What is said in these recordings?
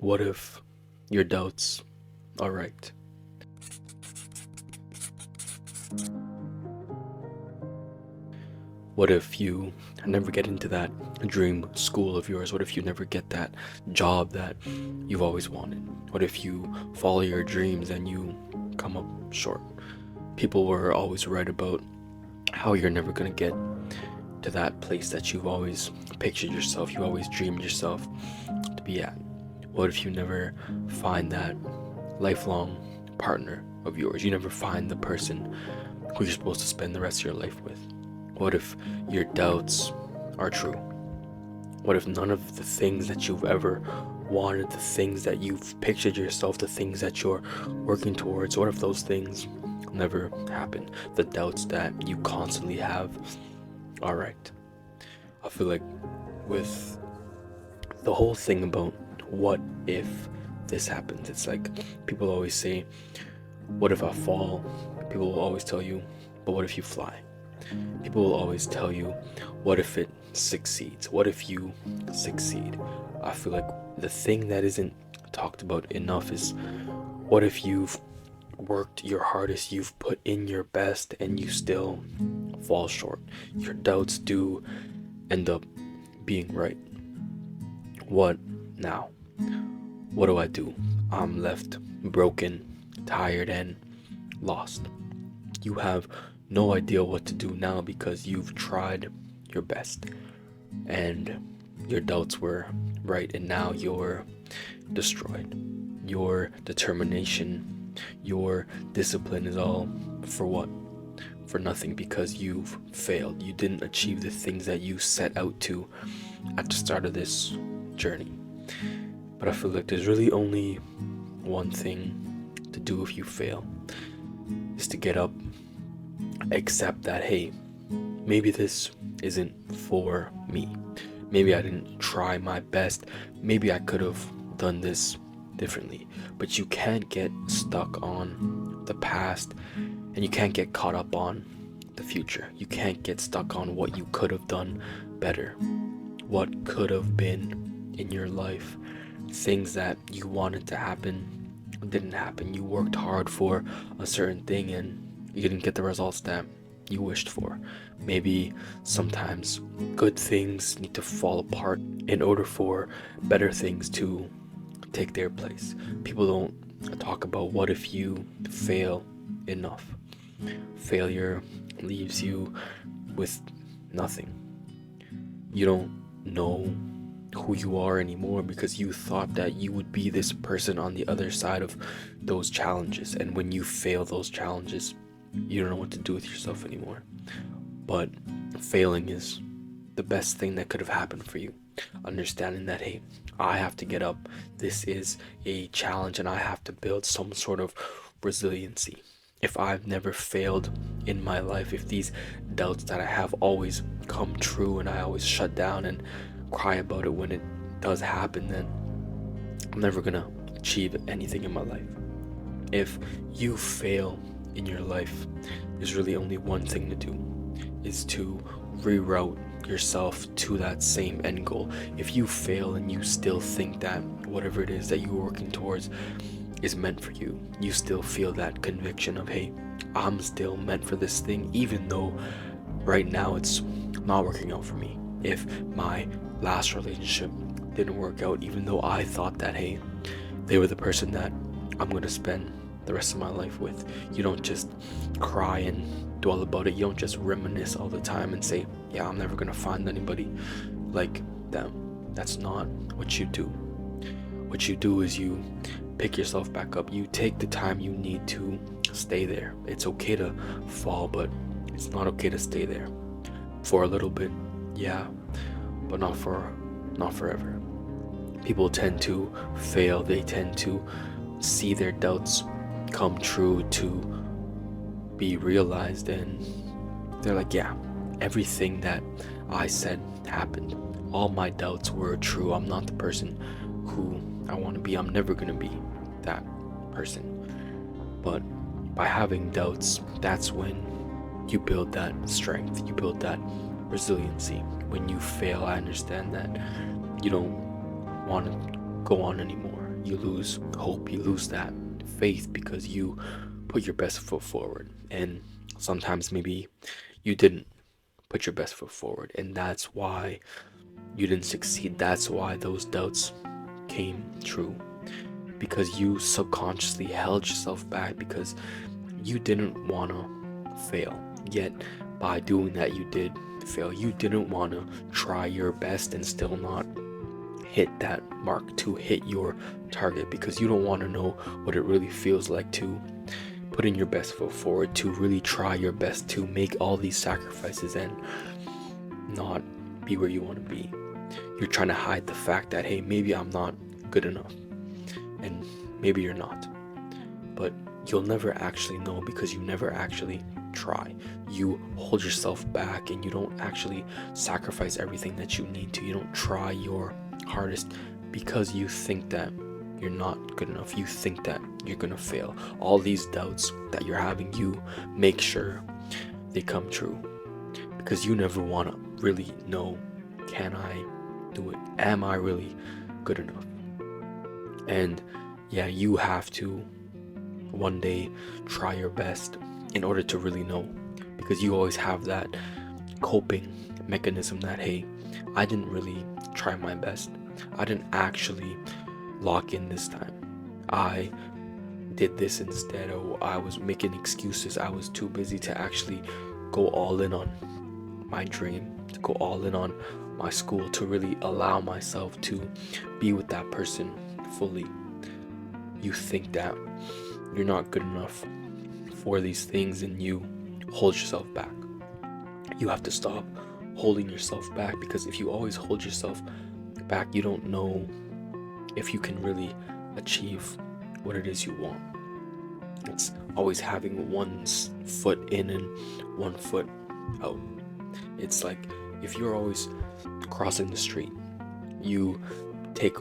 What if your doubts are right? What if you never get into that dream school of yours? What if you never get that job that you've always wanted? What if you follow your dreams and you come up short? People were always right about how you're never going to get to that place that you've always pictured yourself, you always dreamed yourself to be at. What if you never find that lifelong partner of yours? You never find the person who you're supposed to spend the rest of your life with? What if your doubts are true? What if none of the things that you've ever wanted, the things that you've pictured yourself, the things that you're working towards, what if those things never happen? The doubts that you constantly have are right. I feel like with the whole thing about what if this happens, it's like people always say, what if I fall? People will always tell you, but what if you fly? People will always tell you, what if it succeeds? What if you succeed? I feel like the thing that isn't talked about enough is, what if you've worked your hardest, you've put in your best, and you still fall short? Your doubts do end up being right. What now? What do I do? I'm left broken, tired, and lost. You have no idea what to do now because you've tried your best and your doubts were right, and now you're destroyed. Your determination, your discipline is all for what? For nothing, because you've failed. You didn't achieve the things that you set out to at the start of this journey. But I feel like there's really only one thing to do if you fail, is to get up, accept that, hey, maybe this isn't for me. Maybe I didn't try my best. Maybe I could have done this differently. But you can't get stuck on the past, and you can't get caught up on the future. You can't get stuck on what you could have done better, what could have been in your life. Things that you wanted to happen didn't happen. You worked hard for a certain thing and you didn't get the results that you wished for. Maybe sometimes good things need to fall apart in order for better things to take their place. People don't talk about what if you fail enough. Failure leaves you with nothing. You don't know who you are anymore because you thought that you would be this person on the other side of those challenges, and when you fail those challenges, you don't know what to do with yourself anymore. But failing is the best thing that could have happened for you. Understanding that, hey, I have to get up, this is a challenge, and I have to build some sort of resiliency. If I've never failed in my life, if these doubts that I have always come true and I always shut down and cry about it when it does happen, then I'm never gonna achieve anything in my life. If you fail in your life, there's really only one thing to do, is to reroute yourself to that same end goal. If you fail and you still think that whatever it is that you're working towards is meant for you, you still feel that conviction of, hey, I'm still meant for this thing, even though right now it's not working out for me. If my last relationship didn't work out, even though I thought that, hey, they were the person that I'm going to spend the rest of my life with. You don't just cry and dwell about it. You don't just reminisce all the time and say, yeah, I'm never going to find anybody like them. That's not what you do. What you do is you pick yourself back up. You take the time you need to stay there. It's okay to fall, but it's not okay to stay there. For a little bit, yeah, but not forever. People tend to fail. They tend to see their doubts come true, to be realized, and they're like, yeah, everything that I said happened. All my doubts were true. I'm not the person who I want to be. I'm never going to be that person. But by having doubts, that's when you build that strength, you build that resiliency. When you fail, I understand that you don't want to go on anymore. you lose hope, you lose that faith because you put your best foot forward. And sometimes maybe you didn't put your best foot forward, and that's why you didn't succeed. That's why those doubts came true, because you subconsciously held yourself back because you didn't want to fail. Yet by doing that, you did fail. You didn't want to try your best and still not hit that mark, to hit your target, because you don't want to know what it really feels like to put in your best foot forward, to really try your best, to make all these sacrifices and not be where you want to be. You're trying to hide the fact that, hey, maybe I'm not good enough, and maybe you're not, but you'll never actually know because you never actually try. You hold yourself back and you don't actually sacrifice everything that you need to. You don't try your hardest because you think that you're not good enough. You think that you're gonna fail. All these doubts that you're having, you make sure they come true because you never want to really know, can I do it? Am I really good enough? And yeah, you have to one day try your best in order to really know, because you always have that coping mechanism that, hey, I didn't really try my best. I didn't actually lock in this time. I did this instead, or I was making excuses. I was too busy to actually go all in on my dream, to go all in on my school, to really allow myself to be with that person fully. You think that you're not good enough for these things and you hold yourself back. You have to stop holding yourself back, because if you always hold yourself back, you don't know if you can really achieve what it is you want. It's always having one foot in and one foot out. It's like if you're always crossing the street, you take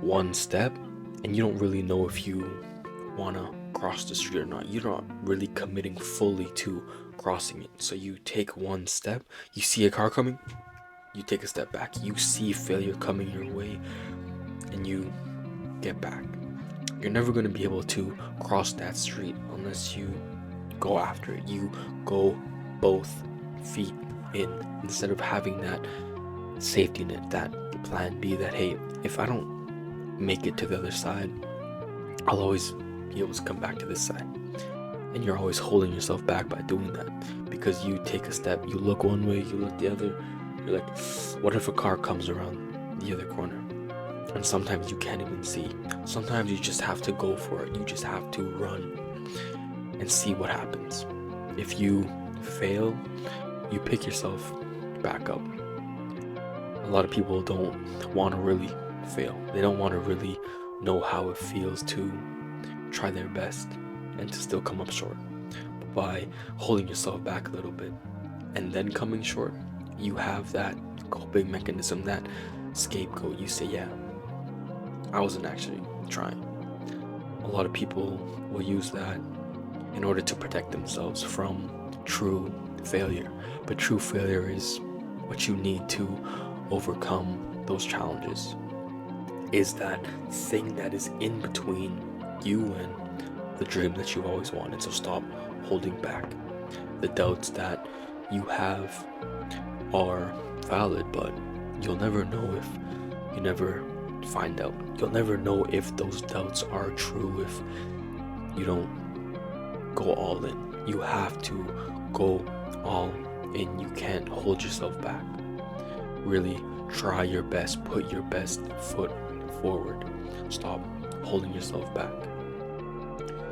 one step and you don't really know if you want to cross the street or not. You're not really committing fully to crossing it. So you take one step, you see a car coming, you take a step back, you see failure coming your way, and you get back. You're never going to be able to cross that street unless you go after it. You go both feet in, instead of having that safety net, that plan B, that, hey, if I don't make it to the other side, I'll always be able to come back to this side. And you're always holding yourself back by doing that, because you take a step, you look one way, you look the other, you're like, what if a car comes around the other corner? And sometimes you can't even see. Sometimes you just have to go for it. You just have to run and see what happens. If you fail, you pick yourself back up. A lot of people don't want to really fail. They don't want to really know how it feels to try their best and to still come up short. But by holding yourself back a little bit and then coming short, you have that coping mechanism, that scapegoat. You say, yeah, I wasn't actually trying. A lot of people will use that in order to protect themselves from true failure. But true failure is what you need to overcome those challenges, is that thing that is in between you and the dream that you've always wanted. So stop holding back. The doubts that you have are valid, but you'll never know if you never find out. You'll never know if those doubts are true if you don't go all in. You have to go all in. You can't hold yourself back. Really try your best. Put your best foot forward. Stop holding yourself back.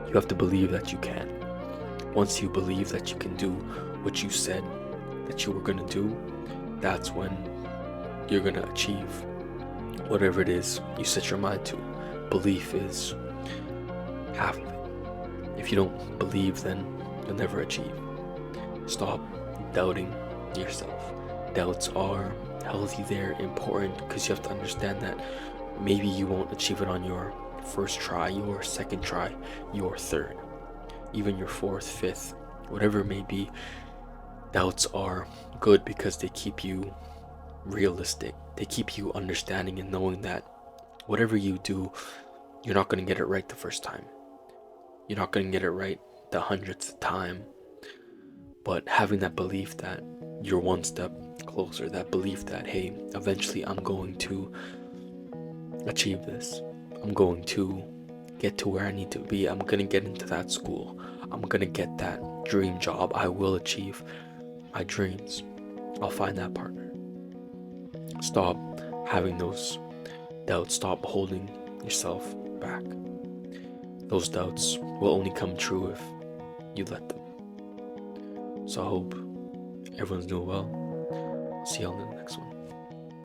You have to believe that you can. Once you believe that you can do what you said that you were going to do, that's when you're going to achieve whatever it is you set your mind to. Belief is half of it. If you don't believe, then you'll never achieve. Stop doubting yourself. Doubts are healthy, they're important, because you have to understand that maybe you won't achieve it on your first try, your second try, your third, even your fourth, fifth, whatever it may be. Doubts are good because they keep you realistic. They keep you understanding and knowing that whatever you do, You're not going to get it right the first time. You're not going to get it right the hundredth time. But having that belief that you're one step closer, that belief that, hey, eventually I'm going to achieve this. I'm going to get to where I need to be. I'm going to get into that school. I'm going to get that dream job. I will achieve my dreams. I'll find that partner. Stop having those doubts. Stop holding yourself back. Those doubts will only come true if you let them. So I hope everyone's doing well. See you on the next one.